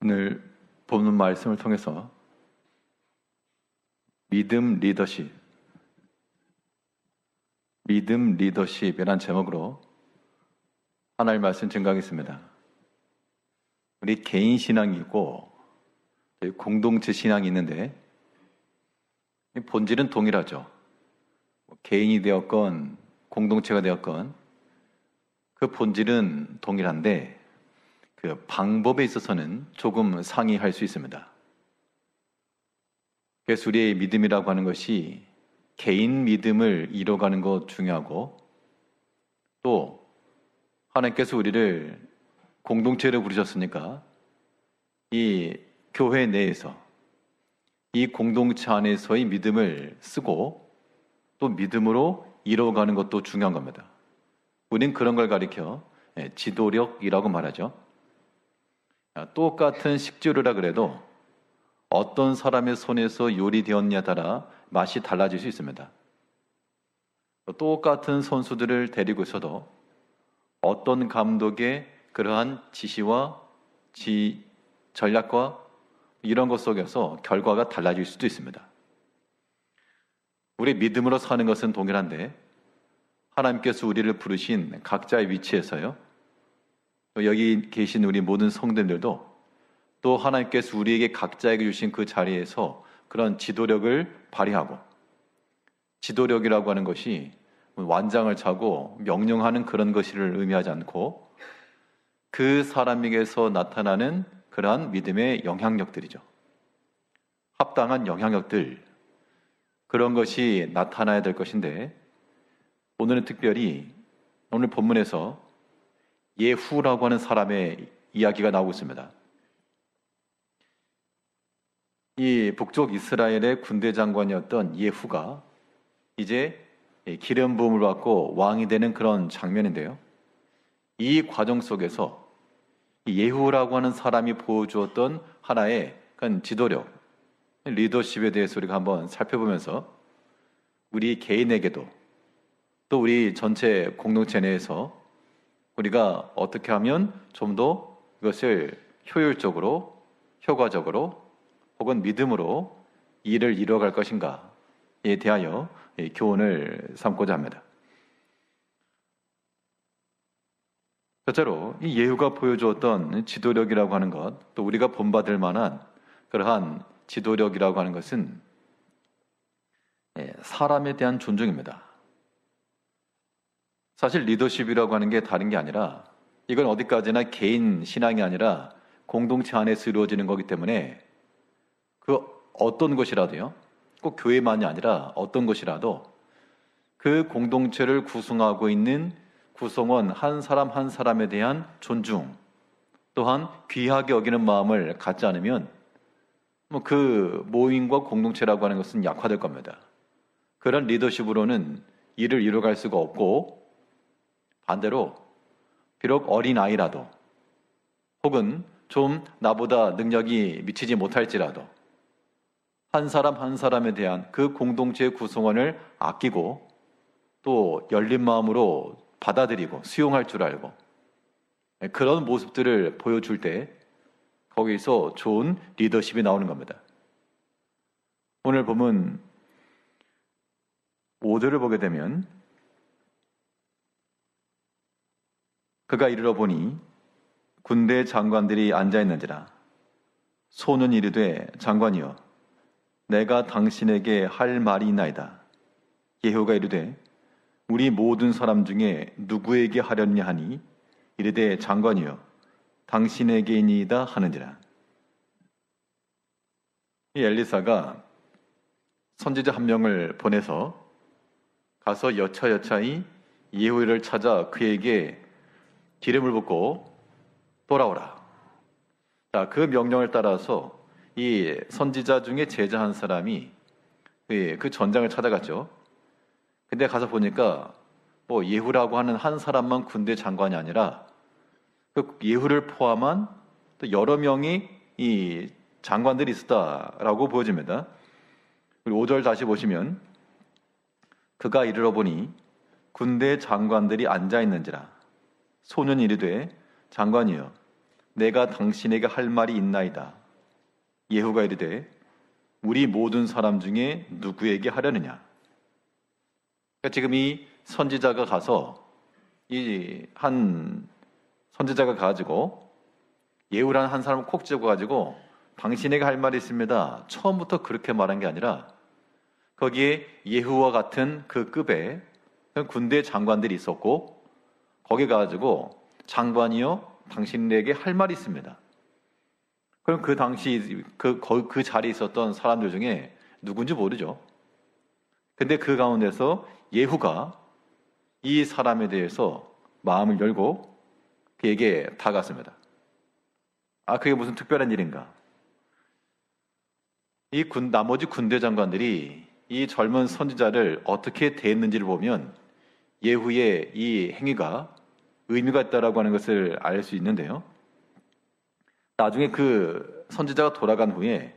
오늘 본문 말씀을 통해서 믿음 리더십이란 제목으로 하나님의 말씀 증거하겠습니다. 우리 개인 신앙이 있고 공동체 신앙이 있는데 본질은 동일하죠. 개인이 되었건 공동체가 되었건 그 본질은 동일한데 그 방법에 있어서는 조금 상이할 수 있습니다. 그래서 우리의 믿음이라고 하는 것이 개인 믿음을 이뤄가는 것 중요하고, 또 하나님께서 우리를 공동체로 부르셨으니까 이 교회 내에서 이 공동체 안에서의 믿음을 쓰고 또 믿음으로 이뤄가는 것도 중요한 겁니다. 우린 그런 걸 가리켜 지도력이라고 말하죠. 똑같은 식재료라 그래도 어떤 사람의 손에서 요리되었냐에 따라 맛이 달라질 수 있습니다. 똑같은 선수들을 데리고 있어도 어떤 감독의 그러한 지시와 전략과 이런 것 속에서 결과가 달라질 수도 있습니다. 우리 믿음으로 사는 것은 동일한데 하나님께서 우리를 부르신 각자의 위치에서요, 여기 계신 우리 모든 성도들도 또 하나님께서 우리에게 각자에게 주신 그 자리에서 그런 지도력을 발휘하고, 지도력이라고 하는 것이 완장을 차고 명령하는 그런 것을 의미하지 않고 그 사람에게서 나타나는 그러한 믿음의 영향력들이죠. 합당한 영향력들, 그런 것이 나타나야 될 것인데, 오늘은 특별히 오늘 본문에서 예후라고 하는 사람의 이야기가 나오고 있습니다. 이 북쪽 이스라엘의 군대 장관이었던 예후가 이제 기름 부음을 받고 왕이 되는 그런 장면인데요. 이 과정 속에서 예후라고 하는 사람이 보여주었던 하나의 지도력, 리더십에 대해서 우리가 한번 살펴보면서 우리 개인에게도 또 우리 전체 공동체 내에서 우리가 어떻게 하면 좀 더 이것을 효율적으로, 효과적으로 혹은 믿음으로 일을 이뤄갈 것인가에 대하여 교훈을 삼고자 합니다. 첫째로 이 예후가 보여주었던 지도력이라고 하는 것, 또 우리가 본받을 만한 그러한 지도력이라고 하는 것은 사람에 대한 존중입니다. 사실 리더십이라고 하는 게 다른 게 아니라 이건 어디까지나 개인 신앙이 아니라 공동체 안에서 이루어지는 거기 때문에 그 어떤 것이라도요, 꼭 교회만이 아니라 어떤 것이라도 그 공동체를 구성하고 있는 구성원 한 사람 한 사람에 대한 존중, 또한 귀하게 여기는 마음을 갖지 않으면 그 모임과 공동체라고 하는 것은 약화될 겁니다. 그런 리더십으로는 일을 이뤄갈 수가 없고, 반대로 비록 어린아이라도 혹은 좀 나보다 능력이 미치지 못할지라도 한 사람 한 사람에 대한 그 공동체의 구성원을 아끼고 또 열린 마음으로 받아들이고 수용할 줄 알고 그런 모습들을 보여줄 때 거기서 좋은 리더십이 나오는 겁니다. 오늘 보면 5절을 보게 되면 그가 이르러 보니 군대 장관들이 앉아있는지라. 소는 이르되 장관이여 내가 당신에게 할 말이 있나이다. 예후가 이르되 우리 모든 사람 중에 누구에게 하렸냐 하니 이르되 장관이여 당신에게이니이다 하는지라. 이 엘리사가 선지자 한 명을 보내서 가서 여차여차히 예후를 찾아 그에게 기름을 붓고 돌아오라. 자, 그 명령을 따라서 이 선지자 중에 제자 한 사람이 그 전장을 찾아갔죠. 근데 가서 보니까 예후라고 하는 한 사람만 군대 장관이 아니라 그 예후를 포함한 또 여러 명이 이 장관들이 있었다라고 보여집니다. 그리고 5절 다시 보시면 그가 이르러 보니 군대 장관들이 앉아 있는지라. 소는 이르되 장관이여 내가 당신에게 할 말이 있나이다. 예후가 이르되 우리 모든 사람 중에 누구에게 하려느냐. 그러니까 지금 이 선지자가 가서 이 한 선지자가 가지고 예후라는 한 사람을 콕 집어가지고 당신에게 할 말이 있습니다. 처음부터 그렇게 말한 게 아니라 거기에 예후와 같은 그 급의 군대 장관들이 있었고 거기 가지고 장관이요 당신에게 할 말이 있습니다. 그럼 그 당시 그 자리에 있었던 사람들 중에 누군지 모르죠. 근데 그 가운데서 예후가 이 사람에 대해서 마음을 열고 그에게 다가갔습니다. 그게 무슨 특별한 일인가? 나머지 군대 장관들이 이 젊은 선지자를 어떻게 대했는지를 보면 예후의 이 행위가 의미가 있다라고 하는 것을 알 수 있는데요. 나중에 그 선지자가 돌아간 후에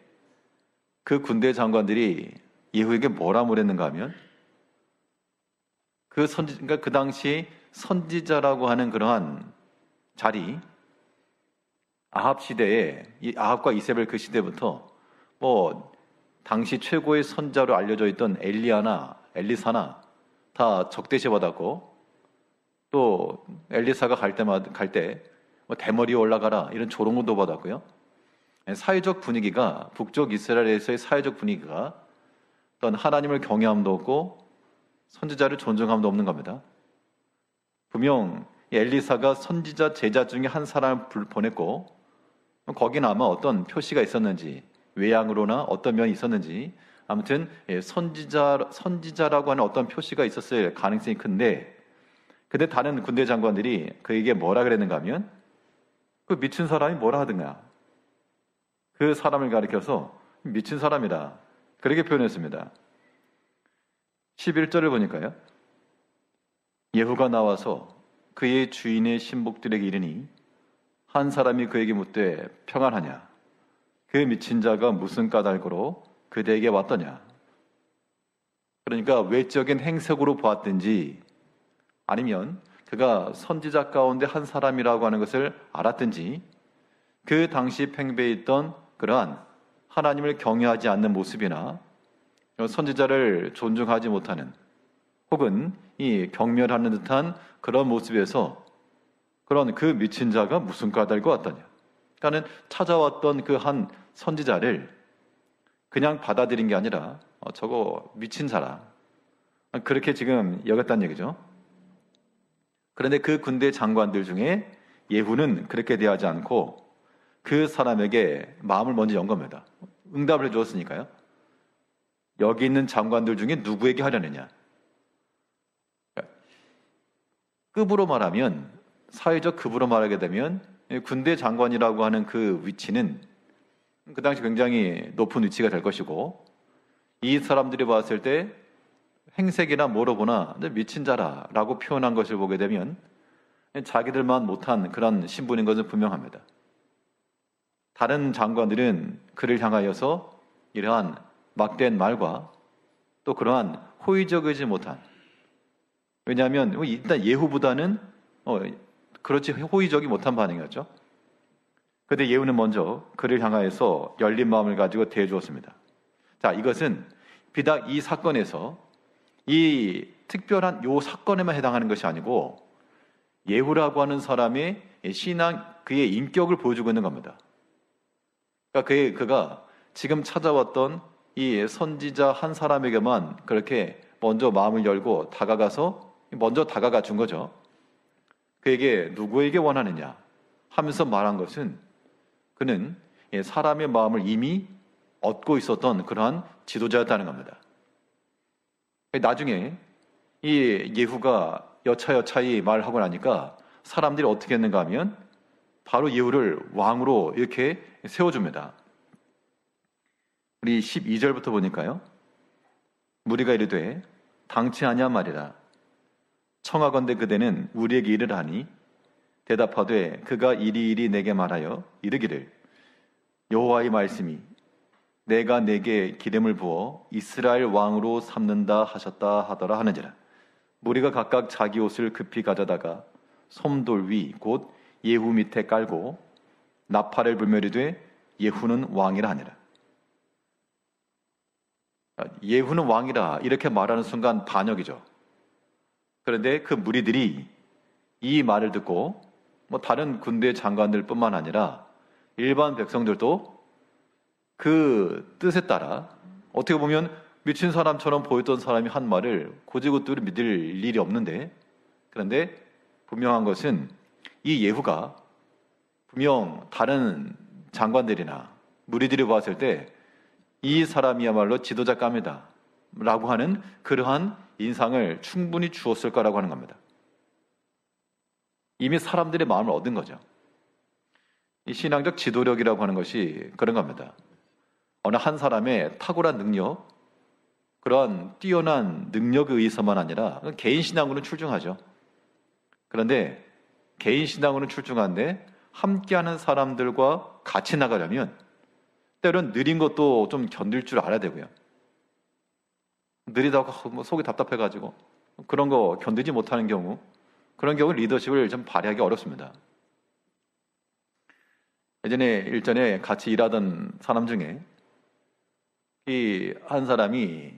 그 군대 장관들이 예후에게 뭐라 말했는가 하면 그러니까 그 당시 선지자라고 하는 그러한 자리, 아합 시대에 이 아합과 이세벨 그 시대부터 당시 최고의 선자로 알려져 있던 엘리야나 엘리사나 다 적대시 받았고 또 엘리사가 갈 때 대머리 올라가라 이런 조롱도 받았고요. 사회적 분위기가 북쪽 이스라엘에서의 사회적 분위기가 어떤 하나님을 경외함도 없고 선지자를 존중함도 없는 겁니다. 분명 엘리사가 선지자 제자 중에 한 사람을 보냈고 거기는 아마 어떤 표시가 있었는지 외양으로나 어떤 면이 있었는지 아무튼 선지자라고 하는 어떤 표시가 있었을 가능성이 큰데 근데 다른 군대 장관들이 그에게 뭐라 그랬는가 하면 그 미친 사람이 뭐라 하든가 그 사람을 가리켜서 미친 사람이다 그렇게 표현했습니다. 11절을 보니까요. 예후가 나와서 그의 주인의 신복들에게 이르니 한 사람이 그에게 묻되 평안하냐 그 미친 자가 무슨 까닭으로 그대에게 왔더냐. 그러니까 외적인 행색으로 보았든지 아니면 그가 선지자 가운데 한 사람이라고 하는 것을 알았든지 그 당시 팽배해 있던 그러한 하나님을 경외하지 않는 모습이나 선지자를 존중하지 못하는 혹은 이 경멸하는 듯한 그런 모습에서 그런 그 미친 자가 무슨 까닭으로 왔더냐. 그러니까는 찾아왔던 그 한 선지자를 그냥 받아들인 게 아니라 저거 미친 사람 그렇게 지금 여겼다는 얘기죠. 그런데 그 군대 장관들 중에 예후는 그렇게 대하지 않고 그 사람에게 마음을 먼저 연 겁니다. 응답을 해주었으니까요. 여기 있는 장관들 중에 누구에게 하려느냐. 급으로 말하면 사회적 급으로 말하게 되면 군대 장관이라고 하는 그 위치는 그 당시 굉장히 높은 위치가 될 것이고 이 사람들이 봤을 때 행색이나 뭐로 보나 미친 자라라고 표현한 것을 보게 되면 자기들만 못한 그런 신분인 것은 분명합니다. 다른 장관들은 그를 향하여서 이러한 막된 말과 또 그러한 호의적이지 못한 왜냐하면 일단 예후보다는 그렇지 호의적이 못한 반응이었죠. 그런데 예후는 먼저 그를 향하여서 열린 마음을 가지고 대해주었습니다. 자, 이것은 비단 이 사건에서 이 특별한 요 사건에만 해당하는 것이 아니고 예후라고 하는 사람의 신앙, 그의 인격을 보여주고 있는 겁니다. 그러니까 그가 지금 찾아왔던 이 선지자 한 사람에게만 그렇게 먼저 마음을 열고 먼저 다가가 준 거죠. 그에게 누구에게 원하느냐 하면서 말한 것은 그는 사람의 마음을 이미 얻고 있었던 그러한 지도자였다는 겁니다. 나중에 이 예후가 여차여차히 말하고 나니까 사람들이 어떻게 했는가 하면 바로 예후를 왕으로 이렇게 세워줍니다. 우리 12절부터 보니까요. 무리가 이르되 당치 아니한 말이라. 청하건대 그대는 우리에게 이르라 하니 대답하되 그가 이리이리 내게 말하여 이르기를 여호와의 말씀이 내가 내게 기름을 부어 이스라엘 왕으로 삼는다 하셨다 하더라 하는지라. 무리가 각각 자기 옷을 급히 가져다가 솜돌 위 곧 예후 밑에 깔고 나팔을 불며 이르되 예후는 왕이라 하니라. 예후는 왕이라 이렇게 말하는 순간 반역이죠. 그런데 그 무리들이 이 말을 듣고 다른 군대 장관들뿐만 아니라 일반 백성들도 그 뜻에 따라 어떻게 보면 미친 사람처럼 보였던 사람이 한 말을 고지고대로 믿을 일이 없는데, 그런데 분명한 것은 이 예후가 분명 다른 장관들이나 무리들이 봤을 때 이 사람이야말로 지도자감이다 라고 하는 그러한 인상을 충분히 주었을 거라고 하는 겁니다. 이미 사람들의 마음을 얻은 거죠. 이 신앙적 지도력이라고 하는 것이 그런 겁니다. 어느 한 사람의 탁월한 능력, 그러한 뛰어난 능력에 의해서만 아니라 개인 신앙으로는 출중하죠. 그런데 개인 신앙으로는 출중한데 함께하는 사람들과 같이 나가려면 때론 느린 것도 좀 견딜 줄 알아야 되고요. 느리다고 속이 답답해가지고 그런 거 견디지 못하는 경우, 그런 경우 리더십을 좀 발휘하기 어렵습니다. 예전에 일전에 같이 일하던 사람 중에 이 한 사람이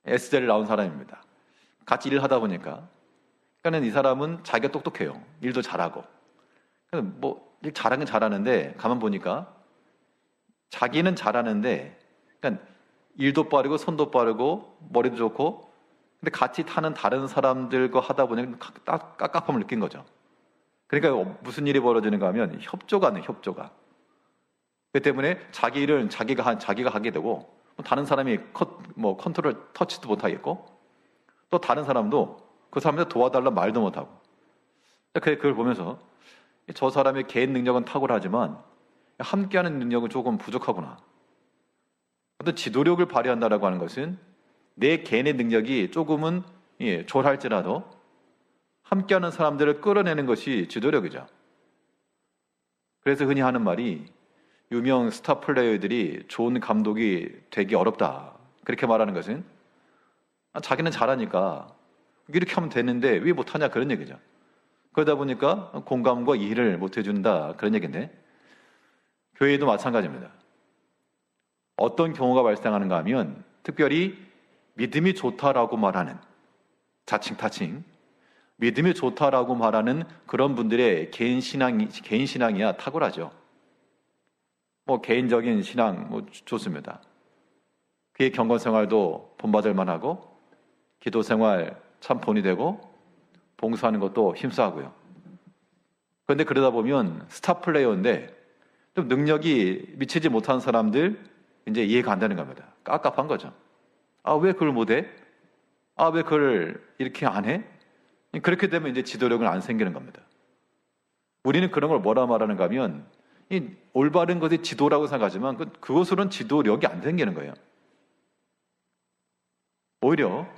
S대를 나온 사람입니다. 같이 일을 하다 보니까, 그러니까 이 사람은 자기가 똑똑해요. 일도 잘하고. 일 잘하긴 잘하는데 가만 보니까 자기는 잘하는데, 그러니까 일도 빠르고 손도 빠르고 머리도 좋고, 근데 같이 타는 다른 사람들과 하다 보니 깝깝함을 느낀 거죠. 그러니까 무슨 일이 벌어지는가 하면 협조가 안 돼요, 협조가. 그 때문에 자기 일은 자기가 하게 되고, 다른 사람이 컨트롤 터치도 못하겠고, 또 다른 사람도 그 사람한테 도와달라 말도 못하고. 그걸 보면서 저 사람의 개인 능력은 탁월하지만 함께하는 능력은 조금 부족하구나. 어떤 지도력을 발휘한다라고 하는 것은 내 개인의 능력이 조금은 졸할지라도 함께하는 사람들을 끌어내는 것이 지도력이죠. 그래서 흔히 하는 말이 유명 스타 플레이어들이 좋은 감독이 되기 어렵다. 그렇게 말하는 것은 자기는 잘하니까 이렇게 하면 되는데 왜 못하냐 그런 얘기죠. 그러다 보니까 공감과 이해를 못 해준다 그런 얘기인데, 교회도 마찬가지입니다. 어떤 경우가 발생하는가 하면 특별히 믿음이 좋다라고 말하는, 자칭 타칭 믿음이 좋다라고 말하는 그런 분들의 개인 신앙이야 탁월하죠. 개인적인 신앙 좋습니다. 그의 경건 생활도 본받을 만하고, 기도 생활 참 본이 되고, 봉사하는 것도 힘싸고요. 그런데 그러다 보면 스타 플레이어인데 좀 능력이 미치지 못한 사람들 이제 이해가 안 되는 겁니다. 깝깝한 거죠. 왜 그걸 못해? 왜 그걸 이렇게 안 해? 그렇게 되면 이제 지도력은 안 생기는 겁니다. 우리는 그런 걸 뭐라 말하는가 하면 이 올바른 것이 지도라고 생각하지만 그것으로는 지도력이 안 생기는 거예요. 오히려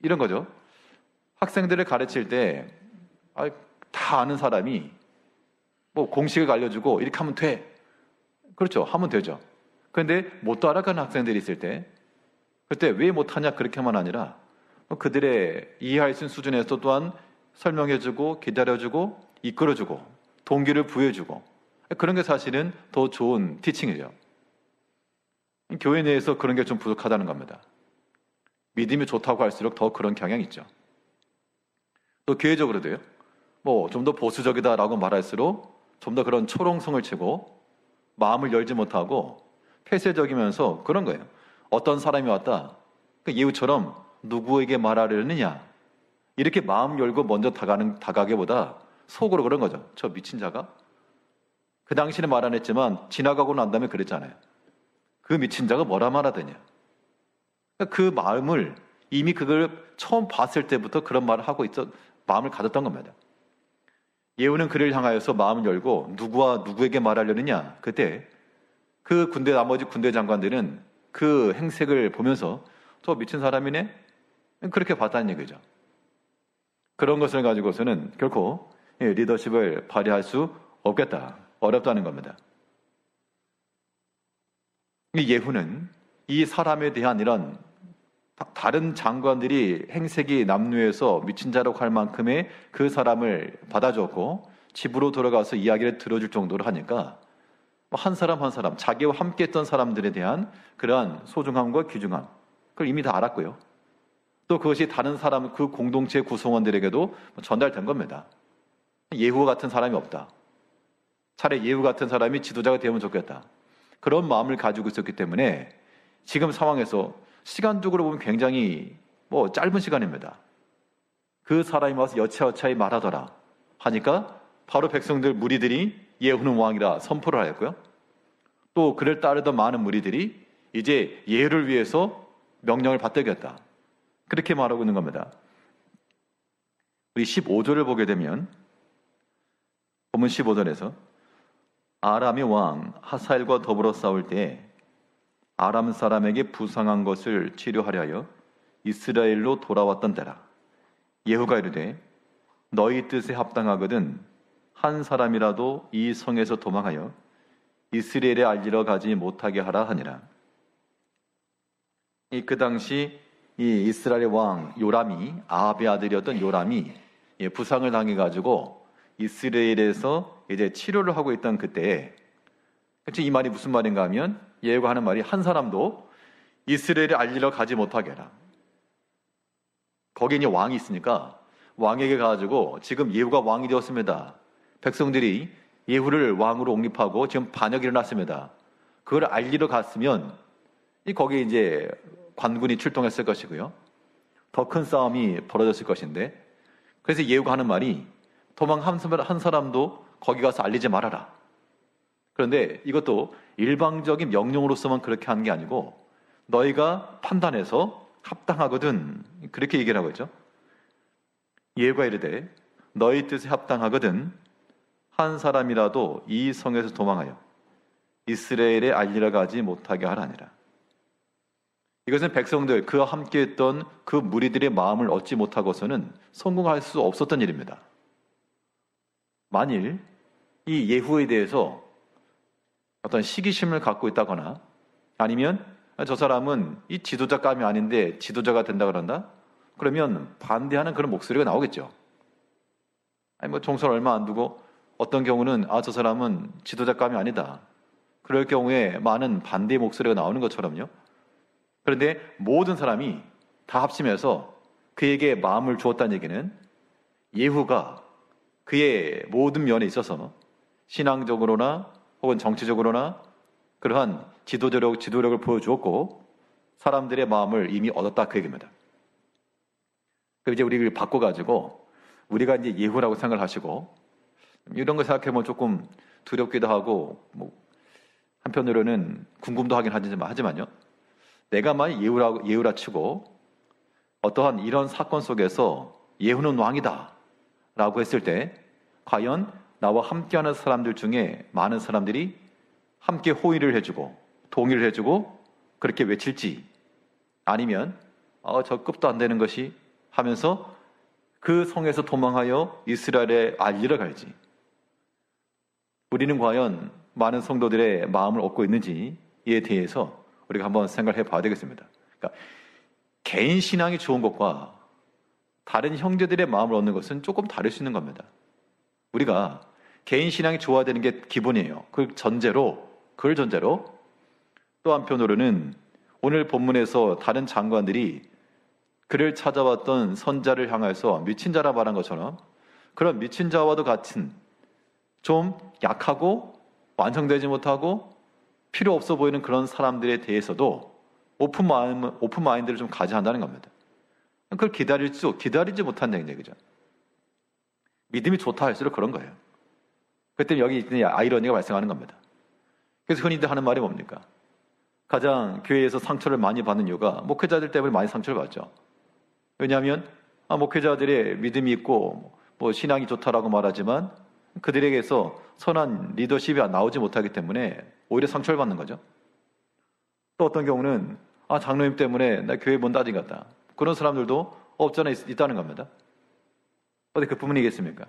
이런 거죠. 학생들을 가르칠 때 다 아는 사람이 공식을 알려주고 이렇게 하면 돼. 그렇죠. 하면 되죠. 그런데 못 따라가는 학생들이 있을 때, 그때 왜 못하냐 그렇게만 아니라 그들의 이해할 수 있는 수준에서 또한 설명해주고 기다려주고 이끌어주고 동기를 부여주고, 그런 게 사실은 더 좋은 티칭이죠. 교회 내에서 그런 게 좀 부족하다는 겁니다. 믿음이 좋다고 할수록 더 그런 경향이 있죠. 또 교회적으로도요. 좀 더 보수적이다라고 말할수록 좀 더 그런 초롱성을 치고 마음을 열지 못하고 폐쇄적이면서 그런 거예요. 어떤 사람이 왔다. 그 예후처럼 누구에게 말하려느냐. 이렇게 마음 열고 먼저 다가기보다 속으로 그런 거죠. 저 미친 자가? 그 당시는 말 안 했지만 지나가고 난 다음에 그랬잖아요. 그 미친 자가 뭐라 말하더냐. 그 마음을 이미 그걸 처음 봤을 때부터 그런 말을 하고 마음을 가졌던 겁니다. 예후는 그를 향하여서 마음을 열고 누구와 누구에게 말하려느냐. 그때 그 나머지 군대 장관들은 그 행색을 보면서 저 미친 사람이네? 그렇게 봤다는 얘기죠. 그런 것을 가지고서는 결코 리더십을 발휘할 수 없겠다. 어렵다는 겁니다. 이 예후는 이 사람에 대한 이런 다른 장관들이 행색이 남루해서 미친 자라고 할 만큼의 그 사람을 받아줬고 집으로 돌아가서 이야기를 들어줄 정도로 하니까 한 사람 한 사람, 자기와 함께 했던 사람들에 대한 그러한 소중함과 귀중함, 그걸 이미 다 알았고요. 또 그것이 다른 사람, 그 공동체 구성원들에게도 전달된 겁니다. 예후 같은 사람이 없다. 차라리 예후 같은 사람이 지도자가 되면 좋겠다. 그런 마음을 가지고 있었기 때문에 지금 상황에서 시간적으로 보면 굉장히 짧은 시간입니다. 그 사람이 와서 여차여차히 말하더라 하니까 바로 백성들 무리들이 예후는 왕이라 선포를 하였고요. 또 그를 따르던 많은 무리들이 이제 예후를 위해서 명령을 받들겠다. 그렇게 말하고 있는 겁니다. 우리 15절을 보게 되면 본문 15절에서 아람의 왕 하사엘과 더불어 싸울 때 아람 사람에게 부상한 것을 치료하려 하여 이스라엘로 돌아왔던 때라. 예후가 이르되 너희 뜻에 합당하거든 한 사람이라도 이 성에서 도망하여 이스라엘에 알리러 가지 못하게 하라 하니라. 그 당시 이 이스라엘 왕 요람이, 아합의 아들이었던 요람이 부상을 당해가지고 이스라엘에서 이제 치료를 하고 있던 그때에, 이 말이 무슨 말인가 하면 예후가 하는 말이 한 사람도 이스라엘에 알리러 가지 못하게 해라. 거기에 이제 왕이 있으니까 왕에게 가가지고 지금 예후가 왕이 되었습니다. 백성들이 예후를 왕으로 옹립하고 지금 반역이 일어났습니다. 그걸 알리러 갔으면 거기에 이제 관군이 출동했을 것이고요. 더 큰 싸움이 벌어졌을 것인데, 그래서 예후가 하는 말이 도망 한 사람도 거기 가서 알리지 말아라. 그런데 이것도 일방적인 명령으로서만 그렇게 하는 게 아니고 너희가 판단해서 합당하거든, 그렇게 얘기를 하고 있죠. 예후가 이르되 너희 뜻에 합당하거든 한 사람이라도 이 성에서 도망하여 이스라엘에 알리러 가지 못하게 하라니라. 이것은 백성들, 그와 함께했던 그 무리들의 마음을 얻지 못하고서는 성공할 수 없었던 일입니다. 만일 이 예후에 대해서 어떤 시기심을 갖고 있다거나 아니면 저 사람은 이 지도자감이 아닌데 지도자가 된다 그런다? 그러면 반대하는 그런 목소리가 나오겠죠. 아니 총선 얼마 안 두고 어떤 경우는 저 사람은 지도자감이 아니다. 그럴 경우에 많은 반대의 목소리가 나오는 것처럼요. 그런데 모든 사람이 다 합심해서 그에게 마음을 주었다는 얘기는 예후가 그의 모든 면에 있어서 신앙적으로나 혹은 정치적으로나 그러한 지도력을 보여주었고 사람들의 마음을 이미 얻었다, 그 얘기입니다. 그럼 이제 우리를 바꿔가지고 우리가 이제 예후라고 생각을 하시고 이런 거 생각해보면 조금 두렵기도 하고 한편으로는 궁금도 하긴 하지만요. 내가 만약 예후라 치고 어떠한 이런 사건 속에서 예후는 왕이다 라고 했을 때 과연 나와 함께하는 사람들 중에 많은 사람들이 함께 호의를 해주고 동의를 해주고 그렇게 외칠지, 아니면 저 급도 안 되는 것이 하면서 그 성에서 도망하여 이스라엘에 알리러 갈지, 우리는 과연 많은 성도들의 마음을 얻고 있는지에 대해서 우리가 한번 생각해 봐야 되겠습니다. 그러니까 개인 신앙이 좋은 것과 다른 형제들의 마음을 얻는 것은 조금 다를 수 있는 겁니다. 우리가 개인 신앙이 좋아야 되는 게 기본이에요. 그걸 전제로 또 한편으로는 오늘 본문에서 다른 장관들이 그를 찾아왔던 선자를 향해서 미친 자라 말한 것처럼 그런 미친 자와도 같은 좀 약하고 완성되지 못하고 필요 없어 보이는 그런 사람들에 대해서도 오픈 마인드를 좀 가져야 한다는 겁니다. 그걸 기다리지 못한다는 얘기죠. 믿음이 좋다 할수록 그런 거예요. 그때 여기 아이러니가 발생하는 겁니다. 그래서 흔히들 하는 말이 뭡니까? 가장 교회에서 상처를 많이 받는 이유가 목회자들 때문에 많이 상처를 받죠. 왜냐하면 목회자들의 믿음이 있고 신앙이 좋다라고 말하지만 그들에게서 선한 리더십이 나오지 못하기 때문에 오히려 상처를 받는 거죠. 또 어떤 경우는 장로님 때문에 나 교회 못 다니겠다. 그런 사람들도 없잖아 있다는 겁니다. 어디 그 부분이겠습니까?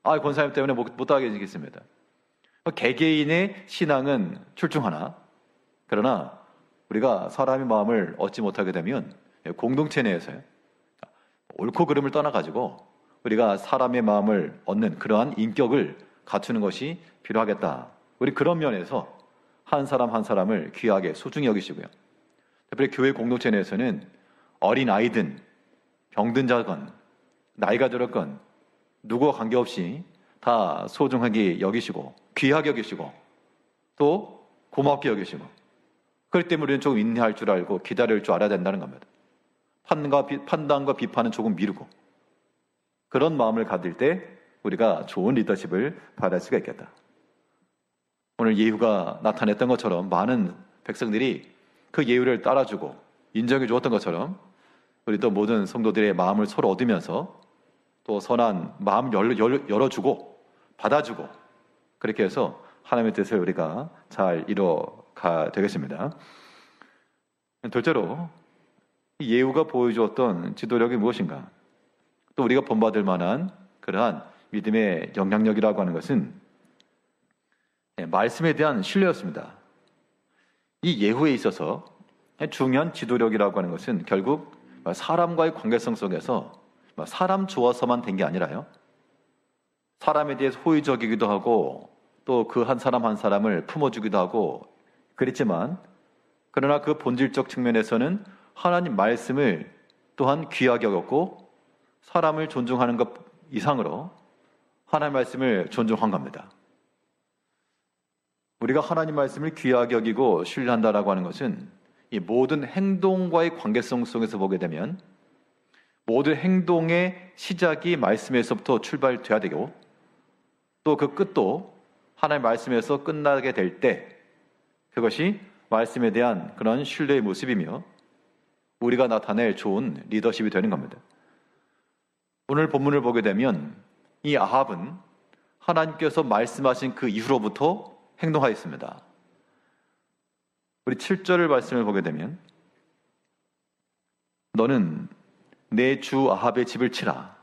권사님 때문에 못 다니겠습니다. 개개인의 신앙은 출중하나, 그러나 우리가 사람의 마음을 얻지 못하게 되면 공동체 내에서요, 옳고 그름을 떠나가지고 우리가 사람의 마음을 얻는 그러한 인격을 갖추는 것이 필요하겠다. 우리 그런 면에서 한 사람 한 사람을 귀하게 소중히 여기시고요. 특별히 교회 공동체 내에서는 어린 아이든 병든 자건 나이가 들었건 누구와 관계없이 다 소중하게 여기시고 귀하게 여기시고 또 고맙게 여기시고, 그렇기 때문에 우리는 조금 인내할 줄 알고 기다릴 줄 알아야 된다는 겁니다. 판단과 비판은 조금 미루고 그런 마음을 가질 때 우리가 좋은 리더십을 받을 수가 있겠다. 오늘 예후가 나타냈던 것처럼 많은 백성들이 그 예후를 따라주고 인정해 주었던 것처럼 우리도 모든 성도들의 마음을 서로 얻으면서 또 선한 마음 열어주고 받아주고 그렇게 해서 하나님의 뜻을 우리가 잘 이뤄가 되겠습니다. 둘째로 예후가 보여주었던 지도력이 무엇인가? 또 우리가 본받을 만한 그러한 믿음의 영향력이라고 하는 것은 말씀에 대한 신뢰였습니다. 이 예후에 있어서 중요한 지도력이라고 하는 것은 결국 사람과의 관계성 속에서 사람 좋아서만 된 게 아니라요, 사람에 대해서 호의적이기도 하고 또 그 한 사람 한 사람을 품어주기도 하고 그랬지만, 그러나 그 본질적 측면에서는 하나님 말씀을 또한 귀하게 여겼고 사람을 존중하는 것 이상으로 하나님 말씀을 존중한 겁니다. 우리가 하나님 말씀을 귀하게 여기고 신뢰한다라고 하는 것은 이 모든 행동과의 관계성 속에서 보게 되면 모든 행동의 시작이 말씀에서부터 출발돼야 되고 또 그 끝도 하나님 말씀에서 끝나게 될 때 그것이 말씀에 대한 그런 신뢰의 모습이며 우리가 나타낼 좋은 리더십이 되는 겁니다. 오늘 본문을 보게 되면 이 아합은 하나님께서 말씀하신 그 이후로부터 행동하였습니다. 우리 7절 말씀을 보게 되면 너는 내 주 아합의 집을 치라.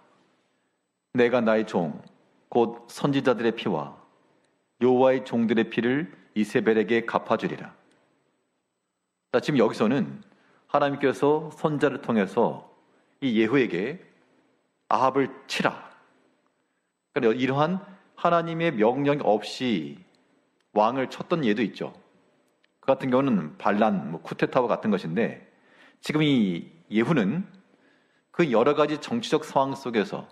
내가 나의 종 곧 선지자들의 피와 여호와의 종들의 피를 이세벨에게 갚아주리라. 자, 지금 여기서는 하나님께서 선자를 통해서 이 예후에게 아합을 치라. 그러니까 이러한 하나님의 명령 없이 왕을 쳤던 예도 있죠. 그 같은 경우는 반란, 쿠데타와 같은 것인데 지금 이 예후는 그 여러 가지 정치적 상황 속에서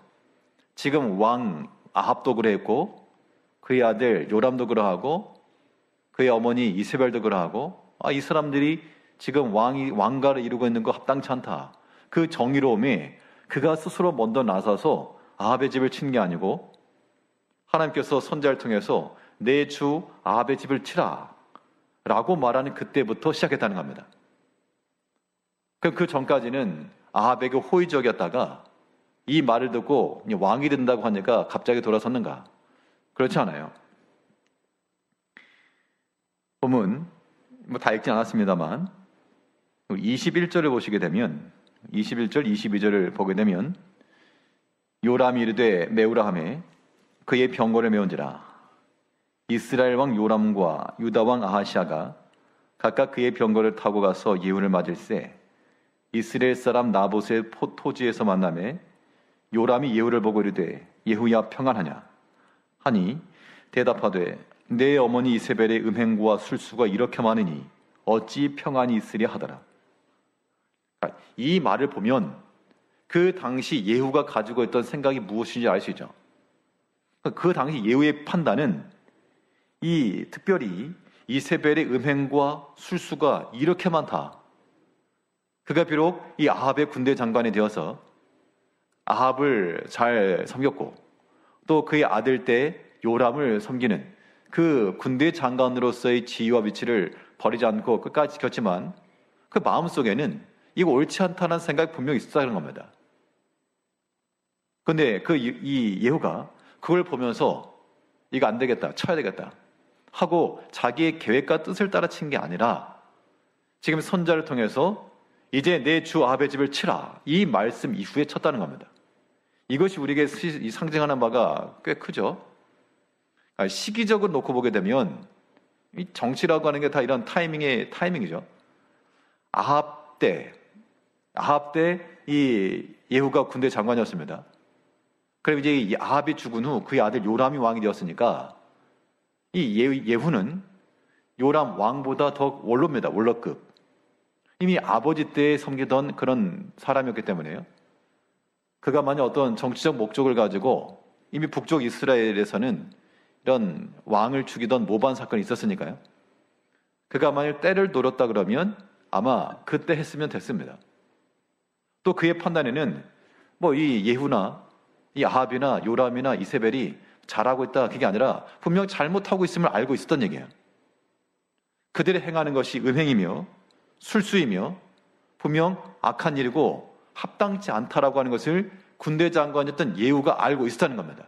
지금 왕 아합도 그랬고 그의 아들 요람도 그러하고 그의 어머니 이세벨도 그러하고 이 사람들이 지금 왕가를 이루고 있는 거 합당치 않다. 그 정의로움에 그가 스스로 먼저 나서서 아합의 집을 친 게 아니고 하나님께서 선지자를 통해서 내 주 아합의 집을 치라 라고 말하는 그때부터 시작했다는 겁니다. 그럼 그 전까지는 아합에게 호의적이었다가 이 말을 듣고 왕이 된다고 하니까 갑자기 돌아섰는가? 그렇지 않아요. 본문 다 읽지 않았습니다만 21절을 보시게 되면 21절, 22절을 보게 되면 요람이 이르되 메우라 하매 그의 병거를 메운지라. 이스라엘 왕 요람과 유다 왕 아하시아가 각각 그의 병거를 타고 가서 예후를 맞을세. 이스라엘 사람 나봇의 토지에서 만나매 요람이 예후를 보고 이르되 예후야 평안하냐 하니 대답하되 내 어머니 이세벨의 음행과 술수가 이렇게 많으니 어찌 평안이 있으랴 하더라. 이 말을 보면 그 당시 예후가 가지고 있던 생각이 무엇인지 알 수 있죠. 그 당시 예후의 판단은 특별히 이세벨의 음행과 술수가 이렇게 많다. 그가 비록 이 아합의 군대 장관이 되어서 아합을 잘 섬겼고 또 그의 아들 때 요람을 섬기는 그 군대 장관으로서의 지위와 위치를 버리지 않고 끝까지 지켰지만 그 마음속에는 이거 옳지 않다는 생각이 분명히 있었다는 겁니다. 그런데 이 예후가 그걸 보면서 이거 안 되겠다, 쳐야 되겠다 하고 자기의 계획과 뜻을 따라 친 게 아니라 지금 선자를 통해서 이제 내 주 아합의 집을 치라 이 말씀 이후에 쳤다는 겁니다. 이것이 우리에게 상징하는 바가 꽤 크죠. 시기적으로 놓고 보게 되면 이 정치라고 하는 게 다 이런 타이밍이죠. 아합 때 이 예후가 군대 장관이었습니다. 그럼 이제 이 아합이 죽은 후 그의 아들 요람이 왕이 되었으니까 이 예후는 요람 왕보다 더 원로입니다. 원로급. 이미 아버지 때에 섬기던 그런 사람이었기 때문에요. 그가 만약 어떤 정치적 목적을 가지고 이미 북쪽 이스라엘에서는 이런 왕을 죽이던 모반 사건이 있었으니까요. 그가 만약 때를 노렸다 그러면 아마 그때 했으면 됐습니다. 또 그의 판단에는 뭐 이 예후나 이 아합이나 요람이나 이세벨이 잘하고 있다 그게 아니라 분명 잘못하고 있음을 알고 있었던 얘기예요. 그들이 행하는 것이 음행이며 술수이며 분명 악한 일이고 합당치 않다라고 하는 것을 군대 장관이었던 예후가 알고 있었다는 겁니다.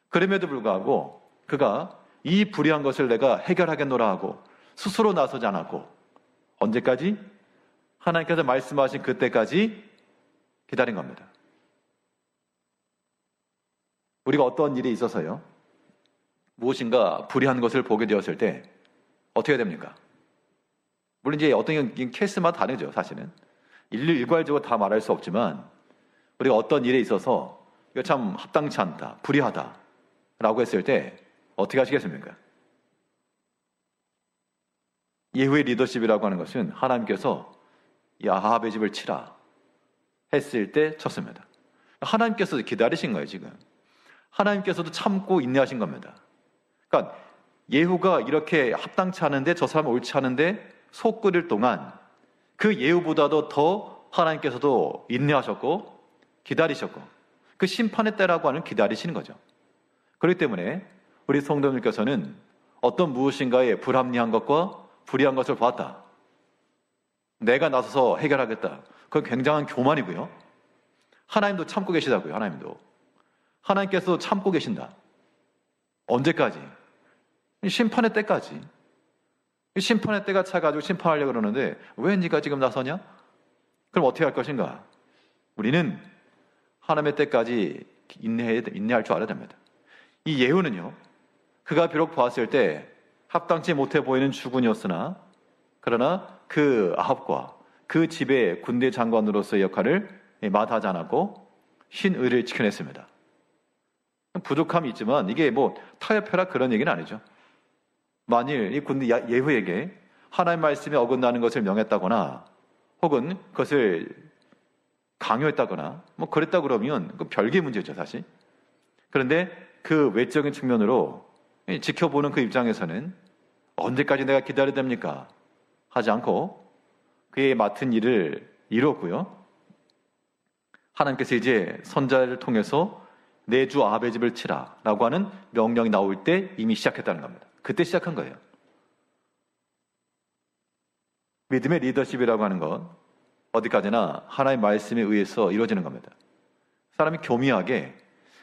그럼에도 불구하고 그가 이 불의한 것을 내가 해결하겠노라 하고 스스로 나서지 않았고 언제까지? 하나님께서 말씀하신 그때까지 기다린 겁니다. 우리가 어떤 일이 있어서요, 무엇인가 불의한 것을 보게 되었을 때 어떻게 됩니까? 물론 이제 어떤 케이스마다 다르죠, 사실은. 일괄적으로 다 말할 수 없지만 우리가 어떤 일에 있어서 이거 참 합당치 않다, 불의하다 라고 했을 때 어떻게 하시겠습니까? 예후의 리더십이라고 하는 것은 하나님께서 이 아합의 집을 치라 했을 때 쳤습니다. 하나님께서도 기다리신 거예요, 지금. 하나님께서도 참고 인내하신 겁니다. 그러니까 예후가 이렇게 합당치 않은데 저 사람은 옳지 않은데 속 끓일 동안 그 예후보다도 더 하나님께서도 인내하셨고 기다리셨고 그 심판의 때라고 하는 기다리시는 거죠. 그렇기 때문에 우리 성도님께서는 어떤 무엇인가의 불합리한 것과 불의한 것을 보았다. 내가 나서서 해결하겠다. 그건 굉장한 교만이고요. 하나님도 참고 계시다고요. 하나님께서 참고 계신다. 언제까지? 심판의 때까지. 심판의 때가 차가지고 심판하려고 그러는데 왜 네가 지금 나서냐? 그럼 어떻게 할 것인가? 우리는 하나님의 때까지 인내할 줄 알아야 됩니다. 이 예후는요, 그가 비록 보았을 때 합당치 못해 보이는 주군이었으나 그러나 그 아합과 그 집의 군대 장관으로서의 역할을 마다하지 않았고 신의를 지켜냈습니다. 부족함이 있지만 이게 뭐 타협해라 그런 얘기는 아니죠. 만일 이 군대 예후에게 하나님의 말씀에 어긋나는 것을 명했다거나 혹은 그것을 강요했다거나 뭐 그랬다 그러면 그 별개의 문제죠, 사실. 그런데 그 외적인 측면으로 지켜보는 그 입장에서는 언제까지 내가 기다려야 됩니까? 하지 않고 그의 맡은 일을 이루었고요. 하나님께서 이제 선자를 통해서 내 주 아합의 집을 치라 라고 하는 명령이 나올 때 이미 시작했다는 겁니다. 그때 시작한 거예요. 믿음의 리더십이라고 하는 건 어디까지나 하나님의 말씀에 의해서 이루어지는 겁니다. 사람이 교묘하게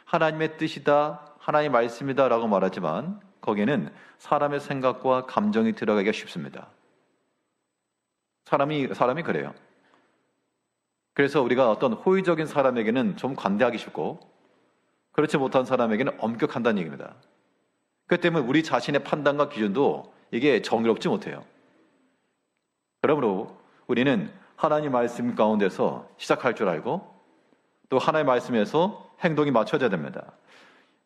하나님의 뜻이다, 하나님의 말씀이다 라고 말하지만 거기에는 사람의 생각과 감정이 들어가기가 쉽습니다. 사람이 그래요. 그래서 우리가 어떤 호의적인 사람에게는 좀 관대하기 쉽고 그렇지 못한 사람에게는 엄격한다는 얘기입니다. 그렇기 때문에 우리 자신의 판단과 기준도 이게 정의롭지 못해요. 그러므로 우리는 하나님 말씀 가운데서 시작할 줄 알고 또 하나님의 말씀에서 행동이 맞춰져야 됩니다.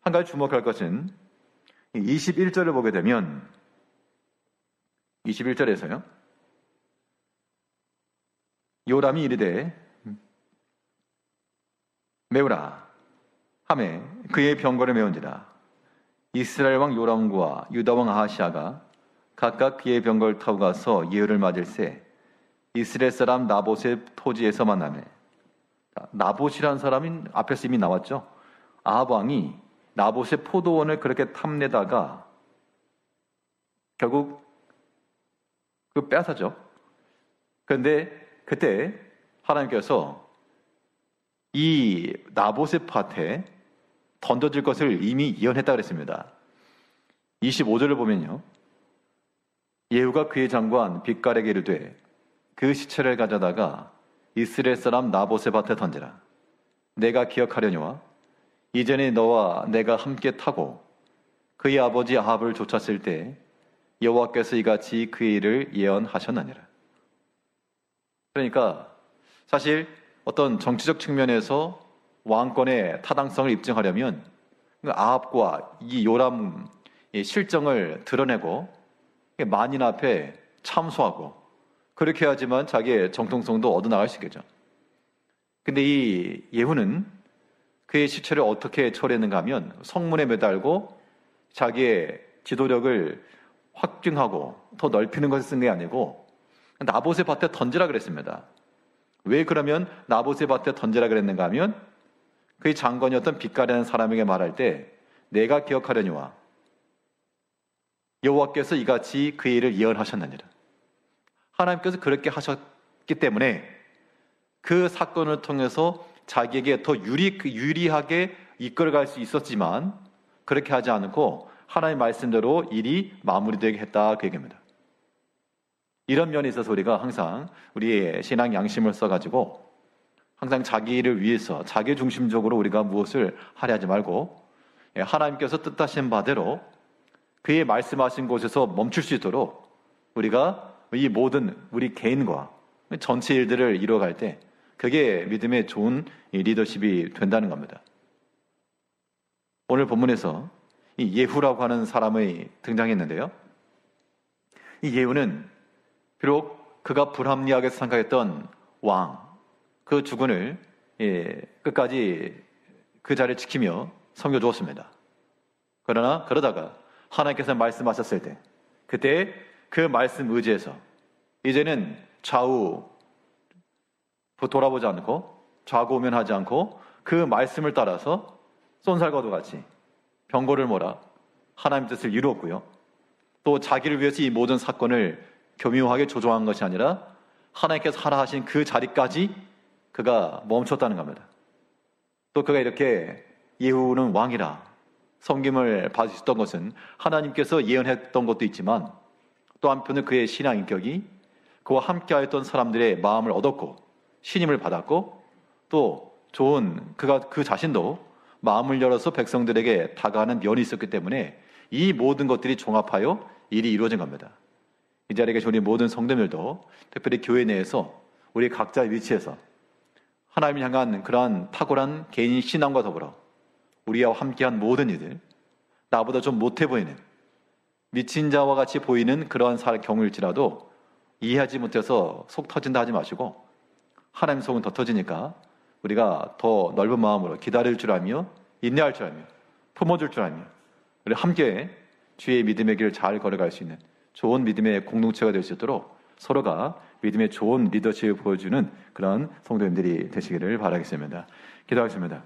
한 가지 주목할 것은 21절을 보게 되면 21절에서요. 요람이 이르되 메우라 하매 그의 병거를 메운지라. 이스라엘 왕 요람과 유다 왕 아하시아가 각각 그의 병거를 타고 가서 예후를 맞을새 이스라엘 사람 나봇의 토지에서 만나매. 나봇이라는 사람이 앞에서 이미 나왔죠. 아합 왕이 나봇의 포도원을 그렇게 탐내다가 결국 그 빼앗았죠. 그런데 그때 하나님께서 이 나봇의 밭에 던져질 것을 이미 예언했다고 그랬습니다. 25절을 보면요. 예후가 그의 장관 빛깔에게 이르되 그 시체를 가져다가 이스라엘 사람 나봇의 밭에 던지라. 내가 기억하려니와 이전에 너와 내가 함께 타고 그의 아버지 아합을 쫓았을 때 여호와께서 이같이 그의 일을 예언하셨느니라. 그러니까 사실 어떤 정치적 측면에서 왕권의 타당성을 입증하려면 아합과 이 요람의 실정을 드러내고 만인 앞에 참소하고 그렇게 해야지만 자기의 정통성도 얻어나갈 수 있겠죠. 근데 이 예후는 그의 시체를 어떻게 처리했는가 하면 성문에 매달고 자기의 지도력을 확증하고 더 넓히는 것을 쓴 게 아니고 나봇의 밭에 던지라 그랬습니다. 왜 그러면 나봇의 밭에 던지라 그랬는가 하면 그의 장관이었던 빗가라는 사람에게 말할 때 내가 기억하려니와 여호와께서 이같이 그의 일을 예언하셨느니라. 하나님께서 그렇게 하셨기 때문에 그 사건을 통해서 자기에게 더 유리하게 이끌어갈 수 있었지만 그렇게 하지 않고 하나님 말씀대로 일이 마무리되게 했다 그 얘기입니다. 이런 면에 있어서 우리가 항상 우리의 신앙 양심을 써가지고 항상 자기를 위해서 자기 중심적으로 우리가 무엇을 하려 하지 말고 하나님께서 뜻하신 바대로 그의 말씀하신 곳에서 멈출 수 있도록 우리가 이 모든 우리 개인과 전체 일들을 이루어갈 때 그게 믿음의 좋은 리더십이 된다는 겁니다. 오늘 본문에서 이 예후라고 하는 사람이 등장했는데요. 이 예후는 비록 그가 불합리하게 생각했던 왕, 그 주군을 끝까지 그 자리를 지키며 섬겨주었습니다. 그러다가 하나님께서 말씀하셨을 때 그때 그 말씀 의지해서 이제는 좌우 돌아보지 않고 좌고우면하지 않고 그 말씀을 따라서 쏜살과도 같이 병고를 몰아 하나님 뜻을 이루었고요. 또 자기를 위해서 이 모든 사건을 교묘하게 조종한 것이 아니라 하나님께서 하라 하신 그 자리까지 그가 멈췄다는 겁니다. 또 그가 이렇게 예후는 왕이라 섬김을 받을 수 있던 것은 하나님께서 예언했던 것도 있지만 또 한편은 그의 신앙 인격이 그와 함께하였던 사람들의 마음을 얻었고 신임을 받았고 또 좋은 그가 그 자신도 마음을 열어서 백성들에게 다가가는 면이 있었기 때문에 이 모든 것들이 종합하여 일이 이루어진 겁니다. 이 자리에 계신 우리 모든 성도들도 특별히 교회 내에서 우리 각자의 위치에서 하나님을 향한 그러한 탁월한 개인 신앙과 더불어 우리와 함께한 모든 이들, 나보다 좀 못해 보이는 미친 자와 같이 보이는 그러한 경우일지라도 이해하지 못해서 속 터진다 하지 마시고 하나님 속은 더 터지니까 우리가 더 넓은 마음으로 기다릴 줄 알며 인내할 줄 알며 품어줄 줄 알며 우리 함께 주의 믿음의 길을 잘 걸어갈 수 있는 좋은 믿음의 공동체가 될 수 있도록 서로가 믿음의 좋은 리더십을 보여주는 그런 성도님들이 되시기를 바라겠습니다. 기도하겠습니다.